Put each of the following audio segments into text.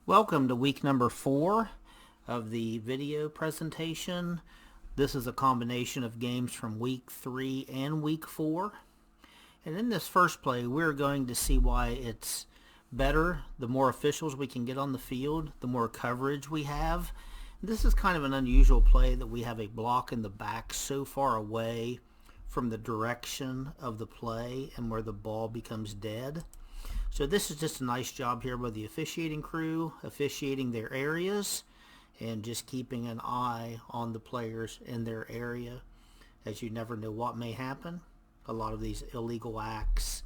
Welcome to week number 4 of the video presentation. This is a combination of games from week 3 and week 4. And in this first play, we're going to see why it's better the more officials we can get on the field, the more coverage we have. This is kind of an unusual play that we have a block in the back so far away from the direction of the play and where the ball becomes dead. So this is just a nice job here by the officiating crew, officiating their areas and just keeping an eye on the players in their area, as you never know what may happen. A lot of these illegal acts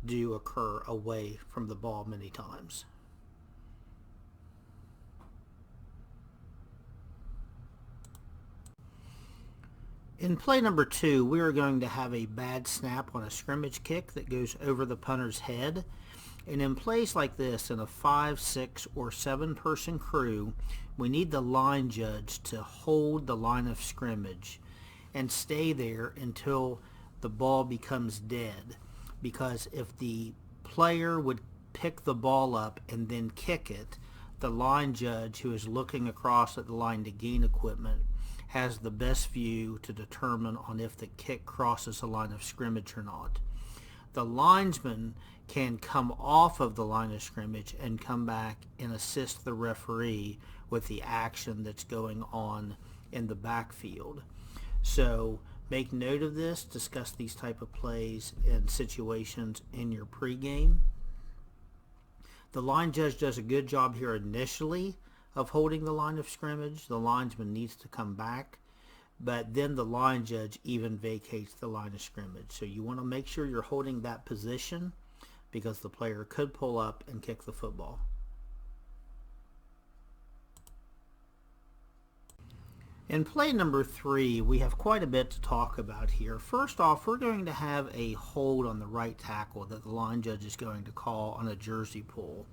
do occur away from the ball many times. In play number 2, we are going to have a bad snap on a scrimmage kick that goes over the punter's head. And in plays like this, in a 5, 6, or 7 person crew, we need the line judge to hold the line of scrimmage and stay there until the ball becomes dead. Because if the player would pick the ball up and then kick it, the line judge, who is looking across at the line to gain equipment, has the best view to determine on if the kick crosses the line of scrimmage or not. The linesman can come off of the line of scrimmage and come back and assist the referee with the action that's going on in the backfield. So make note of this, discuss these type of plays and situations in your pregame. The line judge does a good job here initially of holding the line of scrimmage. The linesman needs to come back, but then the line judge even vacates the line of scrimmage. So you want to make sure you're holding that position because the player could pull up and kick the football. In play number 3, we have quite a bit to talk about here. First off, we're going to have a hold on the right tackle that the line judge is going to call on a jersey pull.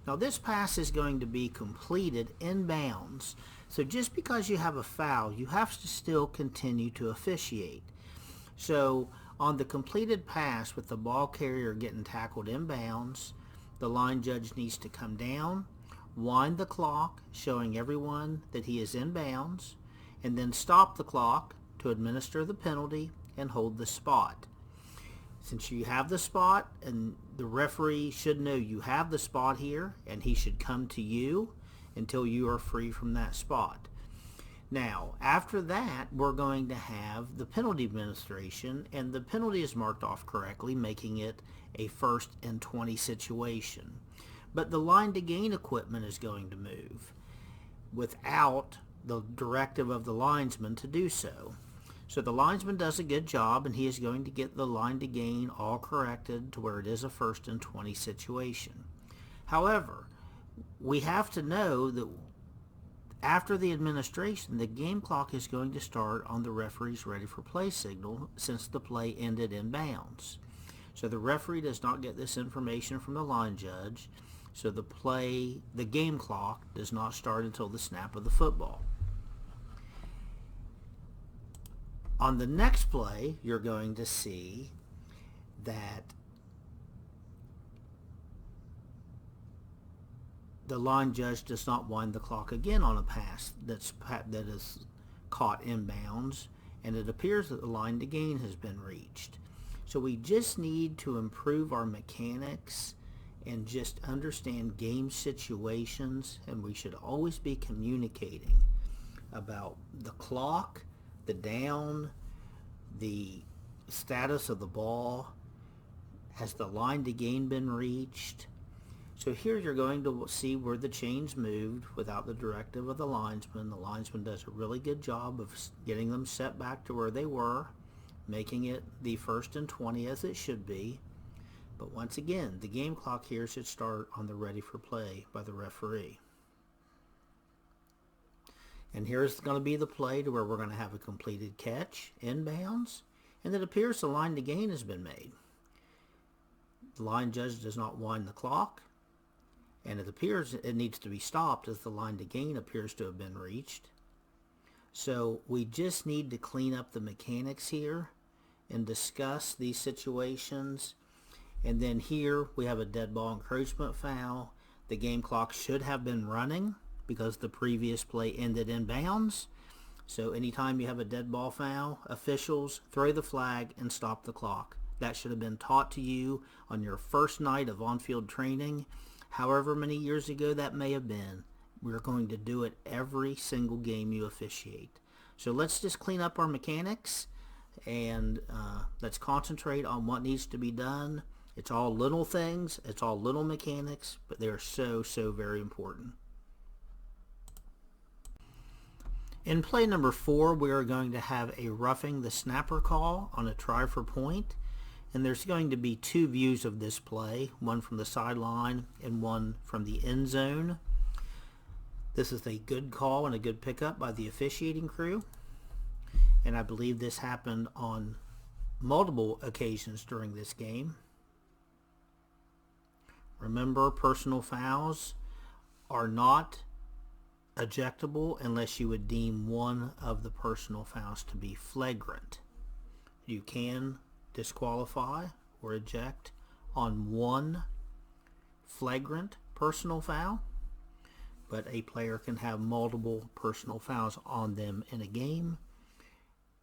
Now this pass is going to be completed in bounds. So just because you have a foul, you have to still continue to officiate. So on the completed pass with the ball carrier getting tackled in bounds, the line judge needs to come down, wind the clock, showing everyone that he is in bounds, and then stop the clock to administer the penalty and hold the spot. Since you have the spot, and the referee should know you have the spot here, and he should come to you until you are free from that spot. Now, after that, we're going to have the penalty administration, and the penalty is marked off correctly, making it a 1st and 20 situation. But the line to gain equipment is going to move without the directive of the linesman to do so. So the linesman does a good job, and he is going to get the line to gain all corrected to where it is a 1st and 20 situation. However, we have to know that after the administration, the game clock is going to start on the referee's ready for play signal since the play ended in bounds. So the referee does not get this information from the line judge, so the game clock does not start until the snap of the football. On the next play, you're going to see that the line judge does not wind the clock again on a pass that is caught in bounds, and it appears that the line to gain has been reached. So we just need to improve our mechanics and just understand game situations, and we should always be communicating about the clock, the down, the status of the ball. Has the line to gain been reached? So here you're going to see where the chains moved without the directive of the linesman. The linesman does a really good job of getting them set back to where they were, making it the 1st and 20 as it should be. But once again, the game clock here should start on the ready for play by the referee. And here's going to be the play to where we're going to have a completed catch in bounds, and it appears the line to gain has been made. The line judge does not wind the clock, and it appears it needs to be stopped as the line to gain appears to have been reached. So we just need to clean up the mechanics here and discuss these situations. And then here we have a dead ball encroachment foul. The game clock should have been running because the previous play ended in bounds. So anytime you have a dead ball foul, officials throw the flag and stop the clock. That should have been taught to you on your first night of on-field training. However many years ago that may have been, we're going to do it every single game you officiate. So let's just clean up our mechanics and let's concentrate on what needs to be done. It's all little things, it's all little mechanics, but they're so very important. In play number 4, we are going to have a roughing the snapper call on a try for point. And there's going to be 2 views of this play, one from the sideline and one from the end zone. This is a good call and a good pickup by the officiating crew. And I believe this happened on multiple occasions during this game. Remember, personal fouls are not ejectable unless you would deem one of the personal fouls to be flagrant. You can disqualify or eject on one flagrant personal foul, but a player can have multiple personal fouls on them in a game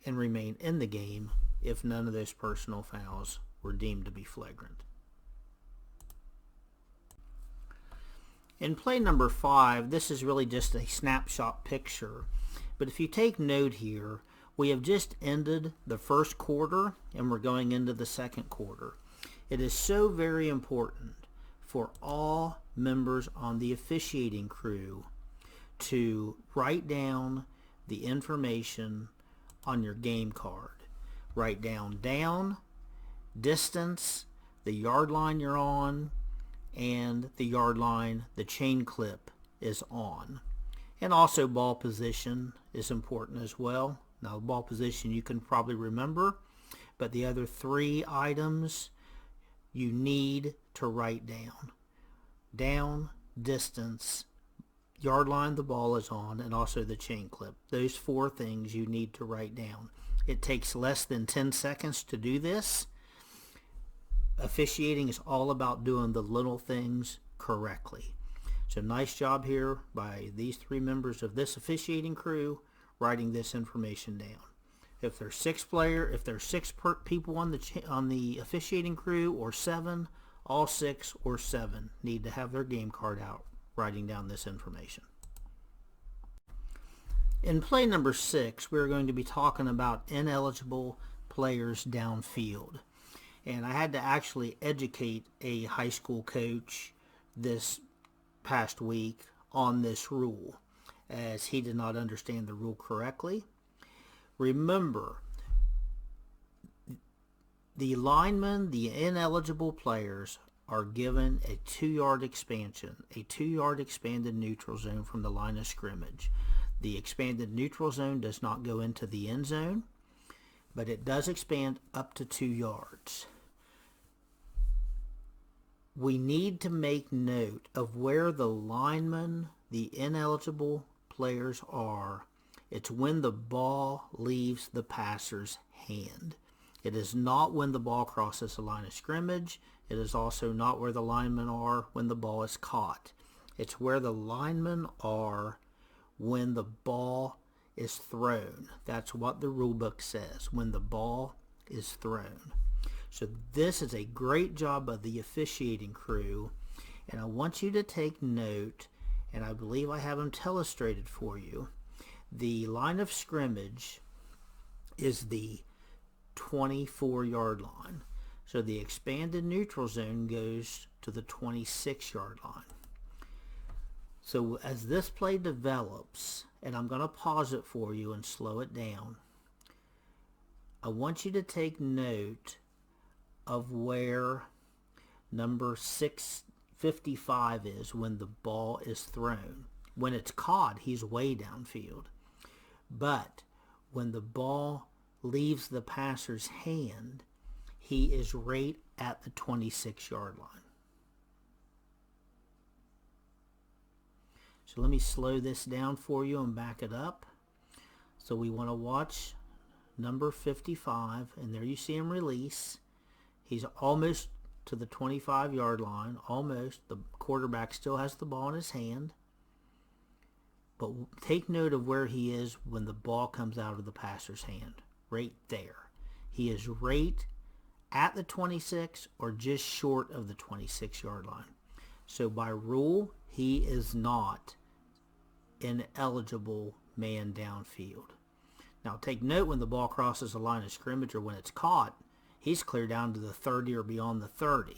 and remain in the game if none of those personal fouls were deemed to be flagrant. In play number 5, this is really just a snapshot picture, but if you take note here, we have just ended the first quarter and we're going into the second quarter. It is so very important for all members on the officiating crew to write down the information on your game card. Write down, distance, the yard line you're on, and the yard line the chain clip is on. And also ball position is important as well. Now, the ball position you can probably remember, but the other 3 items you need to write down. Down, distance, yard line the ball is on, and also the chain clip. Those 4 things you need to write down. It takes less than 10 seconds to do this. Officiating is all about doing the little things correctly. So nice job here by these 3 members of this officiating crew writing this information down. If there's 6 people on the officiating crew, or 7, all 6 or 7 need to have their game card out writing down this information. In play number 6, we're going to be talking about ineligible players downfield. And I had to actually educate a high school coach this past week on this rule, as he did not understand the rule correctly. Remember, the linemen, the ineligible players, are given a 2-yard expansion, a 2-yard expanded neutral zone from the line of scrimmage. The expanded neutral zone does not go into the end zone, but it does expand up to 2 yards. We need to make note of where the linemen, the ineligible players are. It's when the ball leaves the passer's hand. It is not when the ball crosses the line of scrimmage. It is also not where the linemen are when the ball is caught. It's where the linemen are when the ball is thrown. That's what the rule book says, when the ball is thrown. So this is a great job of the officiating crew, and I want you to take note, and I believe I have them illustrated for you. The line of scrimmage is the 24-yard line. So the expanded neutral zone goes to the 26-yard line. So as this play develops, and I'm going to pause it for you and slow it down, I want you to take note of where number 655 is when the ball is thrown. When it's caught, he's way downfield. But when the ball leaves the passer's hand, he is right at the 26-yard line. So let me slow this down for you and back it up. So we want to watch number 55, and there you see him release. He's almost to the 25-yard line, almost. The quarterback still has the ball in his hand. But take note of where he is when the ball comes out of the passer's hand. Right there. He is right at the 26 or just short of the 26-yard line. So by rule, he is not an eligible man downfield. Now take note when the ball crosses the line of scrimmage or when it's caught, he's clear down to the 30 or beyond the 30.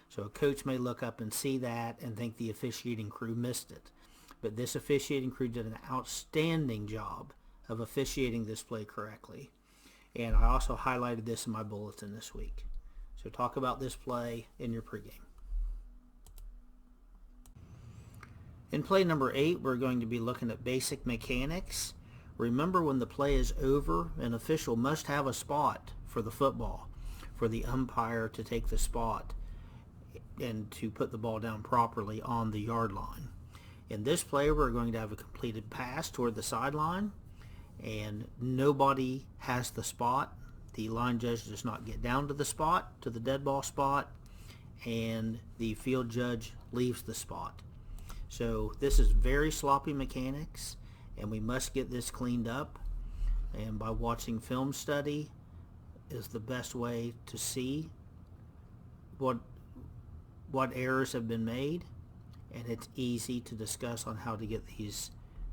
So a coach may look up and see that and think the officiating crew missed it. But this officiating crew did an outstanding job of officiating this play correctly. And I also highlighted this in my bulletin this week. So talk about this play in your pregame. In play number 8, we're going to be looking at basic mechanics. Remember, when the play is over, an official must have a spot for the football, for the umpire to take the spot and to put the ball down properly on the yard line. In this play, we're going to have a completed pass toward the sideline, and nobody has the spot. The line judge does not get down to the spot, to the dead ball spot, and the field judge leaves the spot. So this is very sloppy mechanics, and we must get this cleaned up. And by watching film study is the best way to see what errors have been made, and it's easy to discuss on how to get these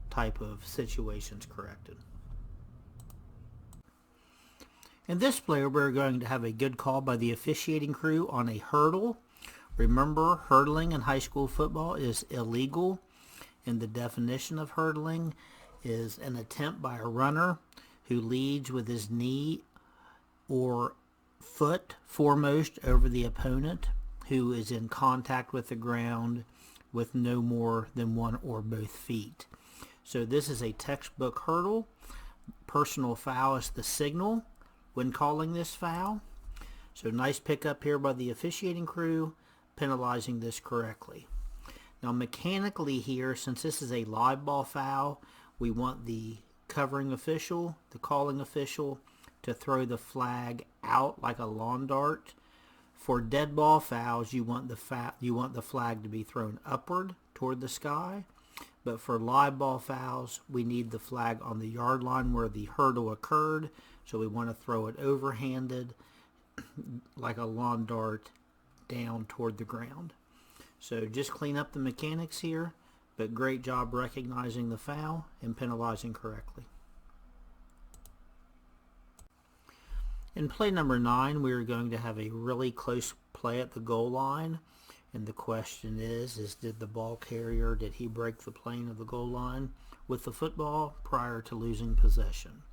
type of situations corrected. In this play, we're going to have a good call by the officiating crew on a hurdle. Remember, hurdling in high school football is illegal, and the definition of hurdling is an attempt by a runner who leads with his knee or foot foremost over the opponent who is in contact with the ground with no more than one or both feet. So this is a textbook hurdle. Personal foul is the signal when calling this foul. So nice pickup here by the officiating crew, penalizing this correctly. Now mechanically here, since this is a live ball foul, we want the covering official, the calling official, to throw the flag out like a lawn dart. For dead ball fouls, you want the flag to be thrown upward toward the sky. But for live ball fouls, we need the flag on the yard line where the hurdle occurred. So we want to throw it overhanded like a lawn dart down toward the ground. So just clean up the mechanics here, but great job recognizing the foul and penalizing correctly. In play number 9, we are going to have a really close play at the goal line. And the question is did the ball carrier, did he break the plane of the goal line with the football prior to losing possession?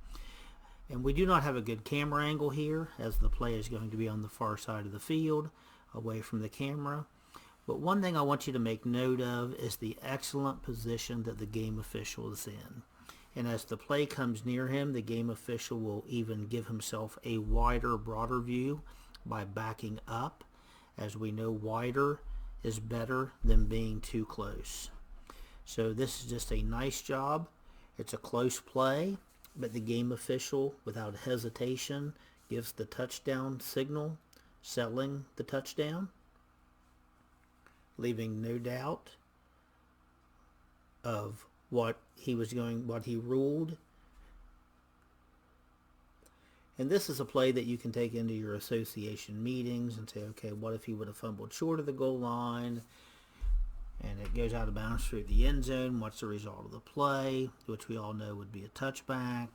And we do not have a good camera angle here, as the play is going to be on the far side of the field, away from the camera. But one thing I want you to make note of is the excellent position that the game official is in. And as the play comes near him, the game official will even give himself a wider, broader view by backing up. As we know, wider is better than being too close. So this is just a nice job. It's a close play, but the game official, without hesitation, gives the touchdown signal, settling the touchdown, leaving no doubt of what he ruled. And this is a play that you can take into your association meetings and say, okay, what if he would have fumbled short of the goal line and it goes out of bounds through the end zone? What's the result of the play, which we all know would be a touchback?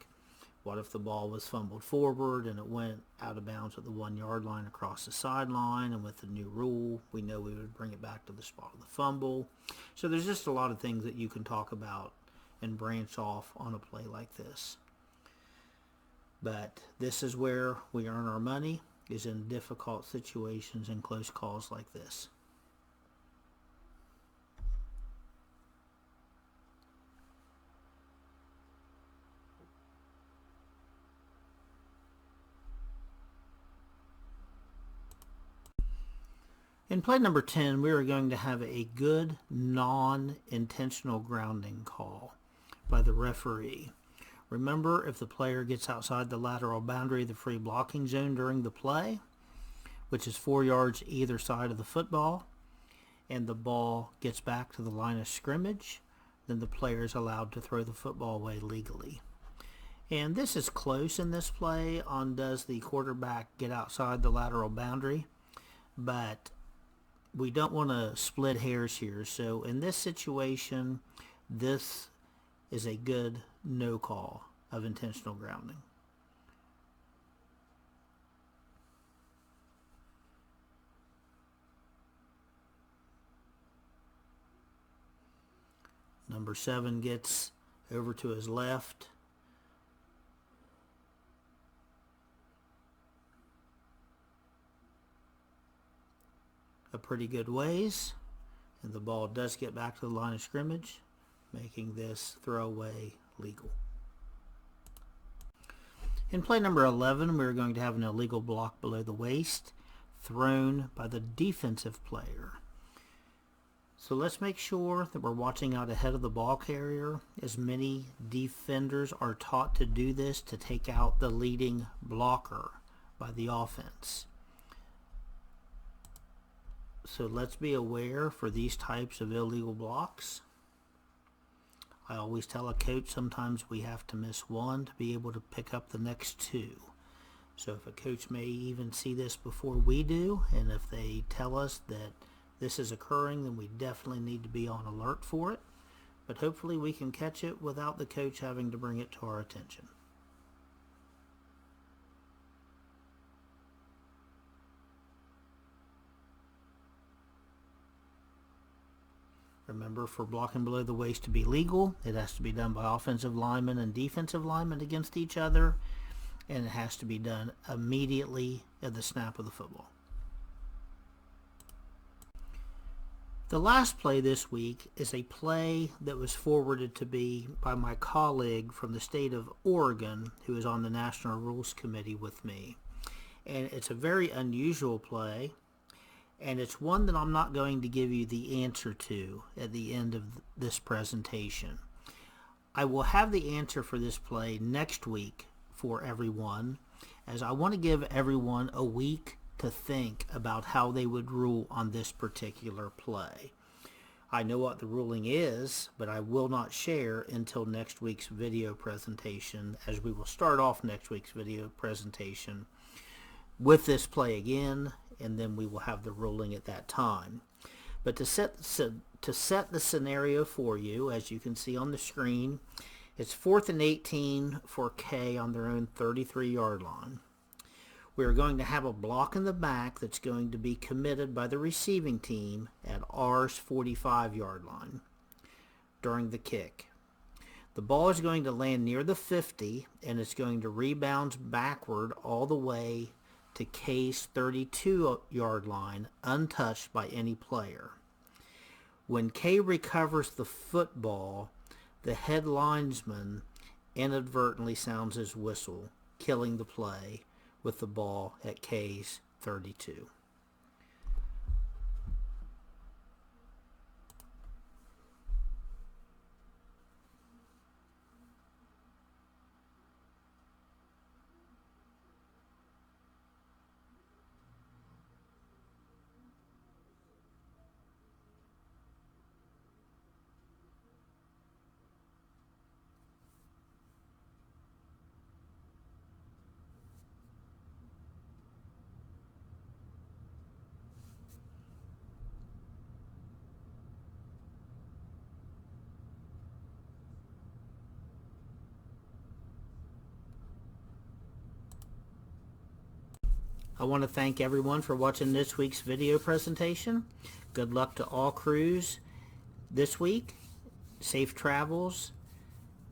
What if the ball was fumbled forward and it went out of bounds at the 1-yard line across the sideline, and with the new rule, we know we would bring it back to the spot of the fumble. So there's just a lot of things that you can talk about and branch off on a play like this. But this is where we earn our money, is in difficult situations and close calls like this. In play number 10, we are going to have a good non-intentional grounding call by the referee. Remember, if the player gets outside the lateral boundary of the free blocking zone during the play, which is 4 yards either side of the football, and the ball gets back to the line of scrimmage, then the player is allowed to throw the football away legally. And this is close in this play on does the quarterback get outside the lateral boundary, but we don't want to split hairs here. So in this situation, this is a good no call of intentional grounding. Number 7 gets over to his left. A pretty good ways, and the ball does get back to the line of scrimmage, making this throwaway legal. In play number 11, we're going to have an illegal block below the waist thrown by the defensive player. So let's make sure that we're watching out ahead of the ball carrier, as many defenders are taught to do this to take out the leading blocker by the offense. So let's be aware for these types of illegal blocks. I always tell a coach sometimes we have to miss one to be able to pick up the next 2. So if a coach may even see this before we do, and if they tell us that this is occurring, then we definitely need to be on alert for it. But hopefully we can catch it without the coach having to bring it to our attention. Remember, for blocking below the waist to be legal, it has to be done by offensive linemen and defensive linemen against each other, and it has to be done immediately at the snap of the football. The last play this week is a play that was forwarded to me by my colleague from the state of Oregon, who is on the National Rules Committee with me. And it's a very unusual play, and it's one that I'm not going to give you the answer to at the end of this presentation. I will have the answer for this play next week for everyone, as I want to give everyone a week to think about how they would rule on this particular play. I know what the ruling is, but I will not share until next week's video presentation, as we will start off next week's video presentation with this play again, and then we will have the ruling at that time. But to set the scenario for you, as you can see on the screen, it's 4th and 18 for K on their own 33-yard line. We're going to have a block in the back that's going to be committed by the receiving team at R's 45-yard line during the kick. The ball is going to land near the 50, and it's going to rebound backward all the way to K's 32-yard line, untouched by any player. When K recovers the football, the head linesman inadvertently sounds his whistle, killing the play with the ball at K's 32. I want to thank everyone for watching this week's video presentation. Good luck to all crews this week. Safe travels.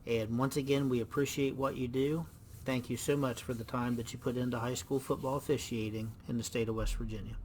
And once again, we appreciate what you do. Thank you so much for the time that you put into high school football officiating in the state of West Virginia.